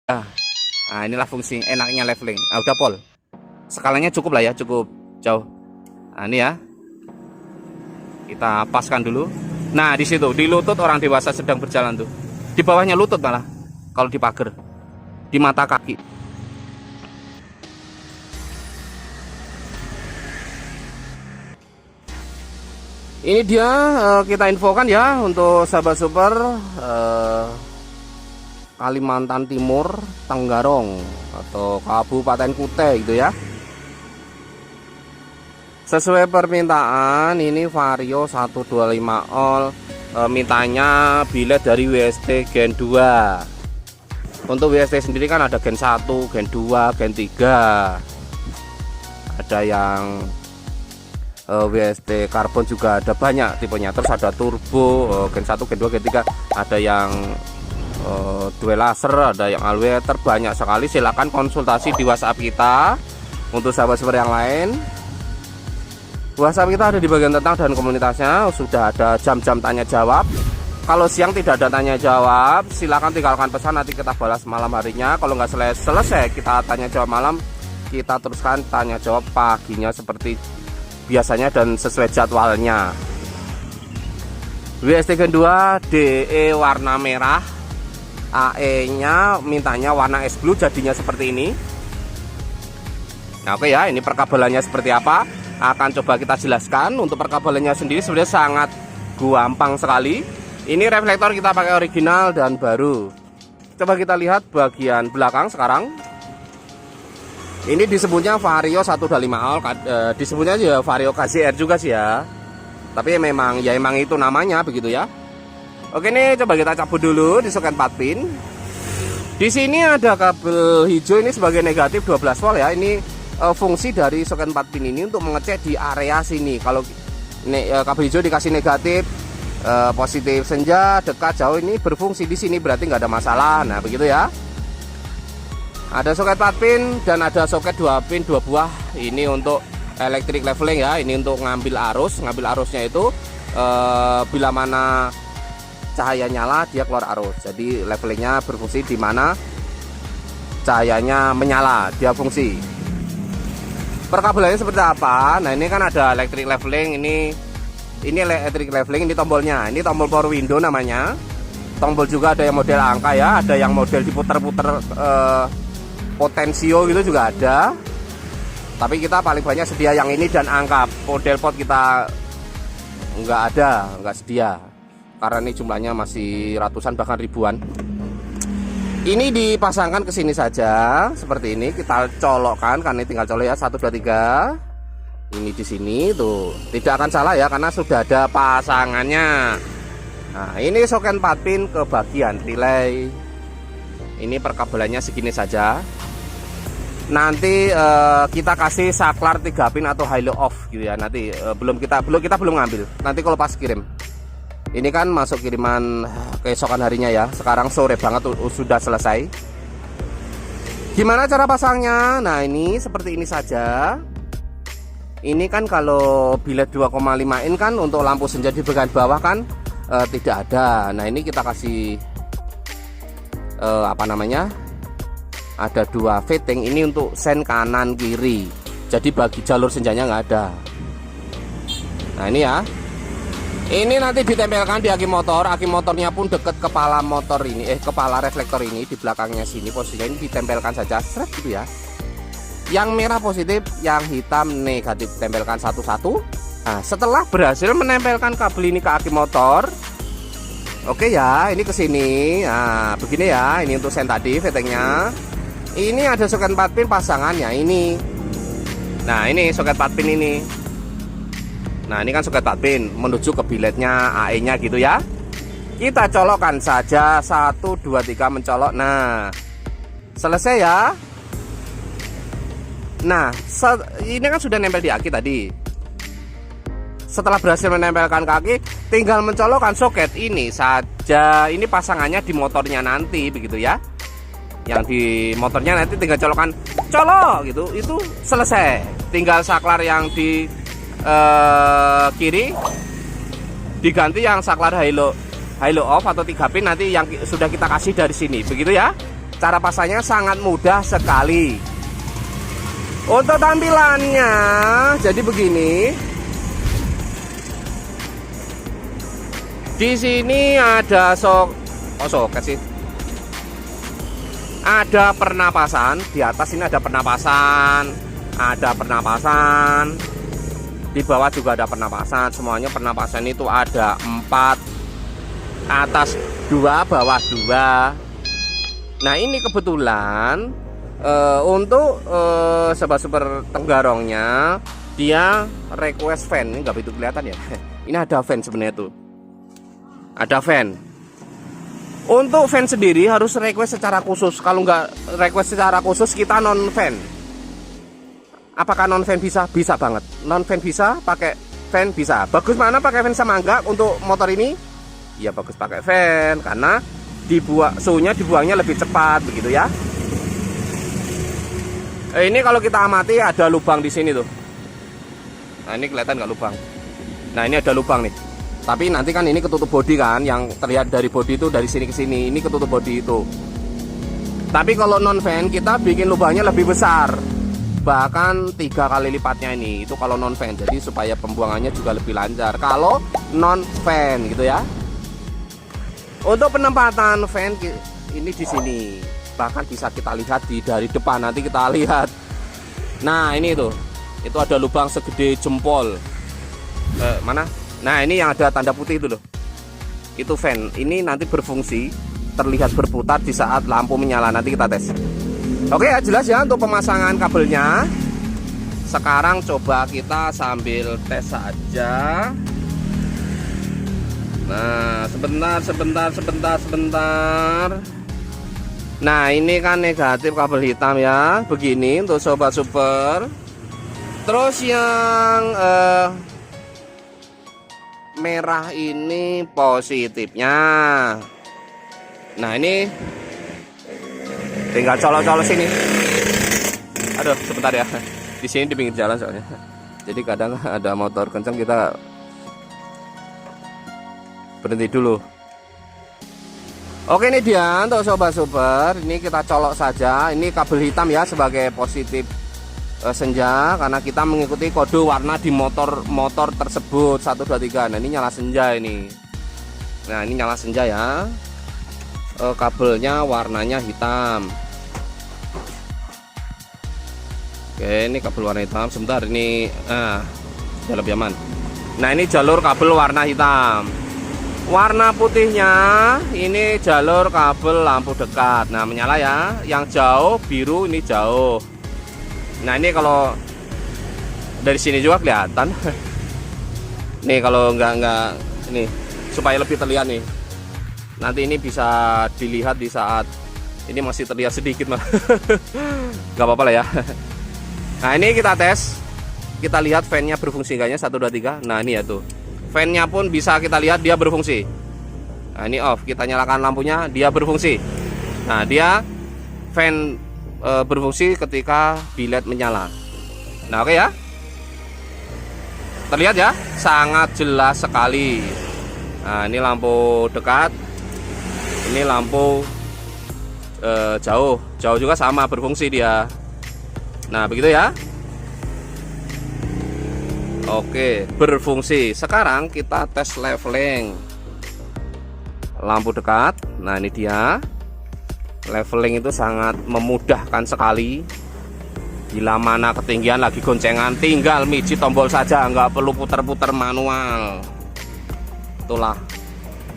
Nah, inilah fungsi enaknya leveling. Nah, udah pol. Skalanya cukup lah ya, cukup jauh. Nah, ini ya. Kita paskan dulu. Nah, di situ di lutut orang dewasa sedang berjalan tuh. Di bawahnya lutut malah. Kalau di pagar. Di mata kaki. Ini dia kita infokan ya untuk sahabat super Kalimantan Timur, Tenggarong atau Kabupaten Kutai gitu ya. Sesuai permintaan ini Vario 125 all mintanya bilet dari WST Gen 2. Untuk WST sendiri kan ada Gen 1, Gen 2, Gen 3. Ada yang WST karbon juga ada banyak tipenya. Terus ada turbo Gen 1, Gen 2, Gen 3. Ada yang dual laser, ada yang alwater, banyak sekali. Silahkan konsultasi di WhatsApp kita. Untuk sahabat-sahabat yang lain, WhatsApp kita ada di bagian tentang dan komunitasnya. Sudah ada jam-jam tanya jawab. Kalau siang tidak ada tanya jawab, silahkan tinggalkan pesan, nanti kita balas malam harinya. Kalau nggak selesai kita tanya jawab malam, kita teruskan tanya jawab paginya seperti biasanya dan sesuai jadwalnya. WST Gen 2 DE warna merah, AE nya mintanya warna es blue, jadinya seperti ini. Nah, oke ya, ini perkabelannya seperti apa akan coba kita jelaskan. Untuk perkabelannya sendiri sebenarnya sangat gampang sekali. Ini reflektor kita pakai original dan baru. Coba kita lihat bagian belakang sekarang. Ini disebutnya Vario 125 all, disebutnya ya Vario KZR juga sih ya. Tapi memang itu namanya begitu ya. Oke, nih coba kita cabut dulu di soket 4 pin. Di sini ada kabel hijau ini sebagai negatif 12 volt ya. Ini fungsi dari soket 4 pin ini untuk mengecek di area sini. Kalau kabel hijau dikasih negatif, positif, senja, dekat, jauh, ini berfungsi di sini berarti nggak ada masalah. Nah, begitu ya. Ada soket 4 pin dan ada soket 2 pin 2 buah. Ini untuk electric leveling ya. Ini untuk ngambil arus. Ngambil arusnya itu bila mana cahaya nyala dia keluar arus. Jadi levelingnya berfungsi di mana cahayanya menyala, dia fungsi. Perkabelannya seperti apa? Nah, ini kan ada electric leveling, ini electric leveling, ini tombolnya. Ini tombol power window namanya. Tombol juga ada yang model angka ya, ada yang model diputer-puter potensio gitu juga ada. Tapi kita paling banyak sedia yang ini dan angka. Model pot kita nggak sedia. Karena ini jumlahnya masih ratusan bahkan ribuan. Ini dipasangkan ke sini saja seperti ini. Kita colokkan, karena ini tinggal colok ya, 1 2 3. Ini di sini tuh. Tidak akan salah ya karena sudah ada pasangannya. Nah, ini soket 4 pin ke bagian relay. Ini perkabelannya segini saja. Nanti kita kasih saklar 3 pin atau high low off gitu ya. Nanti kita belum ngambil. Nanti kalau pas kirim. Ini kan masuk kiriman keesokan harinya ya. Sekarang sore banget sudah selesai. Gimana cara pasangnya? Nah, ini seperti ini saja. Ini kan kalau bilet 2,5 in kan untuk lampu senja di bagian bawah kan tidak ada. Nah, ini kita kasih ada 2 fitting. Ini untuk sen kanan kiri. Jadi bagi jalur senjanya nggak ada. Nah, ini ya. Ini nanti ditempelkan di aki motor. Aki motornya pun deket kepala motor ini, kepala reflektor ini di belakangnya sini. Posisinya ini ditempelkan saja, seret gitu ya. Yang merah positif, yang hitam negatif, tempelkan satu-satu. Nah, setelah berhasil menempelkan kabel ini ke aki motor, oke ya, ini ke sini. Nah, begini ya. Ini untuk sen tadi fittingnya. Ini ada soket 4 pin pasangannya ini. Nah, ini soket 4 pin ini. Nah, ini kan soket 4 pin menuju ke biletnya, AE nya gitu ya. Kita colokkan saja 1 2 3 mencolok. Nah, selesai ya. Nah, ini kan sudah nempel di aki tadi. Setelah berhasil menempelkan kaki, tinggal mencolokkan soket ini saja. Ini pasangannya di motornya nanti begitu ya. Yang di motornya nanti tinggal colok gitu. Itu selesai. Tinggal saklar yang di kiri diganti yang saklar high low off atau 3 pin nanti yang sudah kita kasih dari sini begitu ya. Cara pasangnya sangat mudah sekali. Untuk tampilannya jadi begini. Di sini ada soket sih. Ada pernapasan, di atas ini ada pernapasan, di bawah juga ada pernapasan. Semuanya pernapasan itu ada 4, atas 2, bawah 2. Nah ini kebetulan untuk sobat super Tenggarongnya dia request fan. Ini nggak begitu kelihatan ya. Ini ada fan sebenarnya tuh, ada fan. Untuk fan sendiri harus request secara khusus. Kalau nggak request secara khusus kita non fan. Apakah non fan bisa? Bisa banget. Non fan bisa, pakai fan bisa. Bagus mana pakai fan sama enggak untuk motor ini? Ya bagus pakai fan karena suhunya dibuangnya lebih cepat begitu ya. Ini kalau kita amati ada lubang di sini tuh. Nah ini kelihatan nggak lubang? Nah ini ada lubang nih. Tapi nanti kan ini ketutup bodi kan, yang terlihat dari bodi itu dari sini ke sini, ini ketutup bodi itu. Tapi kalau non fan kita bikin lubangnya lebih besar, bahkan 3 kali lipatnya ini. Itu kalau non fan, jadi supaya pembuangannya juga lebih lancar. Kalau non fan gitu ya. Untuk penempatan fan ini di sini, bahkan bisa kita lihat dari depan nanti kita lihat. Nah ini tuh, itu ada lubang segede jempol. Mana? Nah ini yang ada tanda putih itu loh, itu fan. Ini nanti berfungsi, terlihat berputar di saat lampu menyala. Nanti kita tes. Oke ya, jelas ya untuk pemasangan kabelnya. Sekarang coba kita sambil tes saja. Nah sebentar. Nah ini kan negatif kabel hitam ya, begini untuk sobat super. Terus yang merah ini positifnya. Nah ini tinggal colok-colok sini. Aduh sebentar ya, di sini di pinggir jalan soalnya. Jadi kadang ada motor kencang kita berhenti dulu. Oke ini dia untuk sobat super. Ini kita colok saja. Ini kabel hitam ya sebagai positif senja, karena kita mengikuti kode warna di motor tersebut 1, 2, 3. Nah ini nyala senja ini. Nah ini nyala senja ya. Kabelnya warnanya hitam. Oke ini kabel warna hitam. Sebentar ini sudah lebih aman. Nah ini jalur kabel warna hitam. Warna putihnya ini jalur kabel lampu dekat. Nah menyala ya. Yang jauh biru ini jauh. Nah ini kalau dari sini juga kelihatan. Nih kalau enggak ini supaya lebih terlihat nih. Nanti ini bisa dilihat di saat ini masih terlihat sedikit mah. Gak apa-apa lah ya. Nah ini kita tes. Kita lihat fan-nya berfungsi enggaknya 1, 2, 3. Nah ini ya tuh. Fan-nya pun bisa kita lihat dia berfungsi. Nah ini off. Kita nyalakan lampunya, dia berfungsi. Nah dia fan berfungsi ketika bilet menyala. Nah oke ya, terlihat ya, sangat jelas sekali. Nah ini lampu dekat, ini lampu jauh juga sama berfungsi dia. Nah begitu ya. Oke berfungsi. Sekarang kita tes leveling lampu dekat. Nah ini dia. Leveling itu sangat memudahkan sekali. Bila mana ketinggian lagi goncengan, tinggal mijit tombol saja, nggak perlu putar-putar manual. Itulah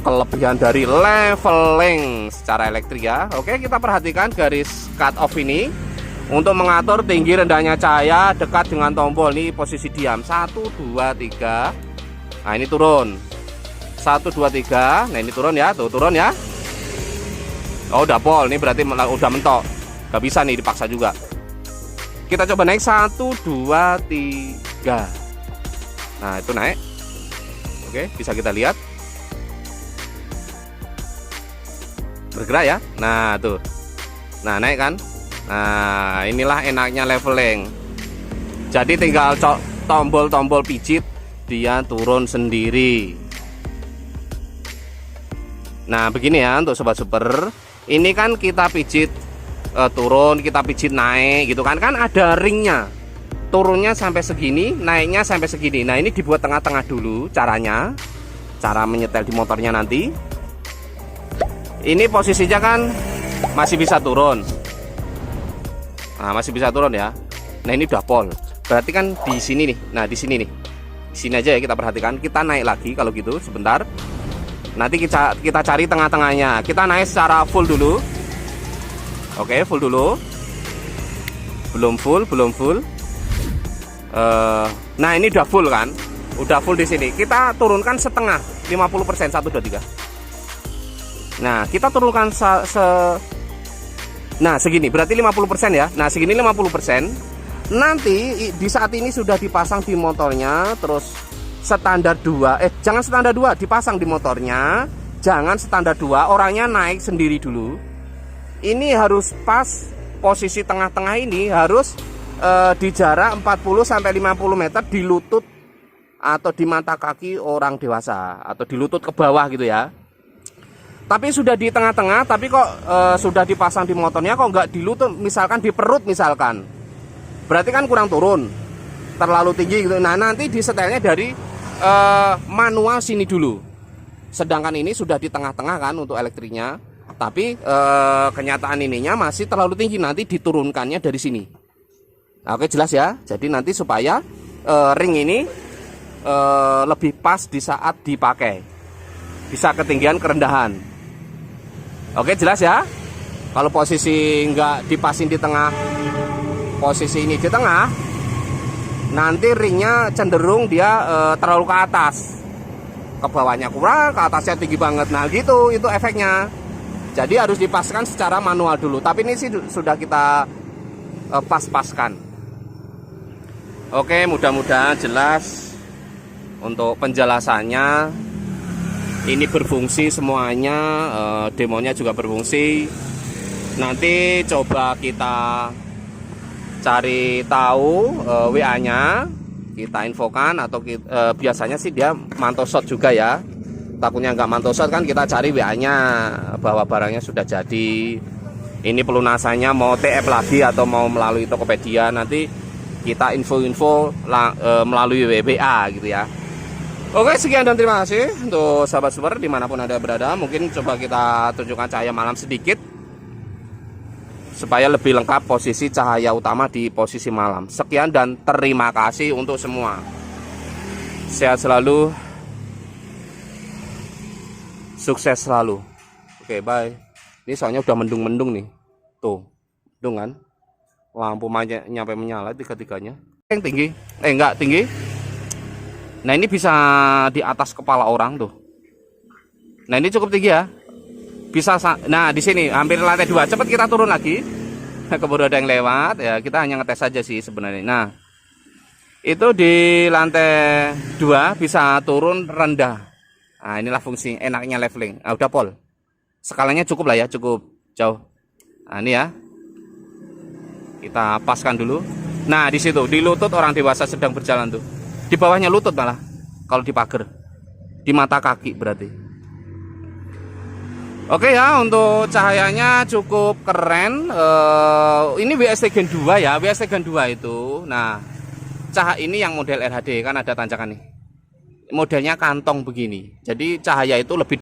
kelebihan dari leveling secara elektrik ya. Oke kita perhatikan garis cut off ini untuk mengatur tinggi rendahnya cahaya dekat dengan tombol. Ini posisi diam 1, 2, 3. Nah ini turun 1, 2, 3. Nah ini turun ya, tuh turun ya. Oh udah pol, ini berarti udah mentok. Gak bisa nih dipaksa juga. Kita coba naik 1, 2, 3. Nah itu naik. Oke bisa kita lihat bergerak ya. Nah tuh. Nah naik kan. Nah inilah enaknya leveling. Jadi tinggal tombol-tombol pijit, dia turun sendiri. Nah begini ya untuk sobat super. Ini kan kita pijit turun, kita pijit naik gitu kan ada ringnya. Turunnya sampai segini, naiknya sampai segini. Nah, ini dibuat tengah-tengah dulu caranya. Cara menyetel di motornya nanti. Ini posisinya kan masih bisa turun. Nah, masih bisa turun ya. Nah, ini udah pol. Berarti kan di sini nih. Nah, di sini nih. Di sini aja ya kita perhatikan. Kita naik lagi kalau gitu sebentar. Nanti kita cari tengah-tengahnya. Kita naik secara full dulu. Oke, full dulu. Belum full. Nah, ini udah full kan? Udah full di sini. Kita turunkan setengah, 50%, 1 2 3. Nah, kita turunkan nah, segini berarti 50% ya. Nah, segini 50%. Nanti di saat ini sudah dipasang di motornya, terus standar 2. Jangan standar 2 dipasang di motornya. Jangan standar 2, orangnya naik sendiri dulu. Ini harus pas posisi tengah-tengah ini harus di jarak 40 sampai 50 meter di lutut atau di mata kaki orang dewasa atau di lutut ke bawah gitu ya. Tapi sudah di tengah-tengah, tapi kok sudah dipasang di motornya kok nggak di lutut, misalkan di perut misalkan. Berarti kan kurang turun, terlalu tinggi gitu. Nah, nanti disetelnya dari manual sini dulu. Sedangkan ini sudah di tengah-tengah kan untuk elektriknya. Tapi kenyataan ininya masih terlalu tinggi, nanti diturunkannya dari sini. Nah, oke, jelas ya. Jadi nanti supaya ring ini lebih pas di saat dipakai, bisa ketinggian kerendahan. Oke, jelas ya. Kalau posisi nggak dipasin di tengah, posisi ini di tengah, nanti ringnya cenderung dia terlalu ke atas, ke bawahnya kurang, ke atasnya tinggi banget. Nah, gitu, itu efeknya. Jadi harus dipaskan secara manual dulu. Tapi ini sih sudah kita pas-paskan. Oke, mudah-mudahan jelas untuk penjelasannya. Ini berfungsi semuanya, demonya juga berfungsi. Nanti coba kita cari tahu WA-nya, kita infokan atau biasanya sih dia mantau shot juga ya. Takutnya nggak mantau shot kan kita cari WA-nya bahwa barangnya sudah jadi. Ini pelunasannya mau TF lagi atau mau melalui Tokopedia, nanti kita info-info melalui WA gitu ya. Oke, sekian dan terima kasih untuk sahabat super dimanapun Anda berada. Mungkin coba kita tunjukkan cahaya malam sedikit supaya lebih lengkap posisi cahaya utama di posisi malam. Sekian dan terima kasih untuk semua. Sehat selalu, sukses selalu. Oke, bye. Ini soalnya udah mendung-mendung nih. Tuh, mendung kan? Lampu nyampe menyala tiga-tiganya. Yang tinggi? Enggak tinggi. Nah, ini bisa di atas kepala orang tuh. Nah, ini cukup tinggi ya. Bisa, nah di sini hampir lantai 2. Cepat kita turun lagi. Keburu ada yang lewat ya, kita hanya ngetes saja sih sebenarnya. Nah, itu di lantai 2 bisa turun rendah. Nah, inilah fungsi enaknya leveling. Udah pol. Skalanya cukup lah ya, cukup jauh. Nah, ini ya. Kita paskan dulu. Nah, di situ di lutut orang dewasa sedang berjalan tuh. Di bawahnya lutut malah kalau di pagar. Di mata kaki berarti. Oke ya, untuk cahayanya cukup keren. Ini WST Gen 2 ya, WST Gen 2 itu. Nah, cahaya ini yang model RHD kan ada tanjakan nih. Modelnya kantong begini. Jadi cahaya itu lebih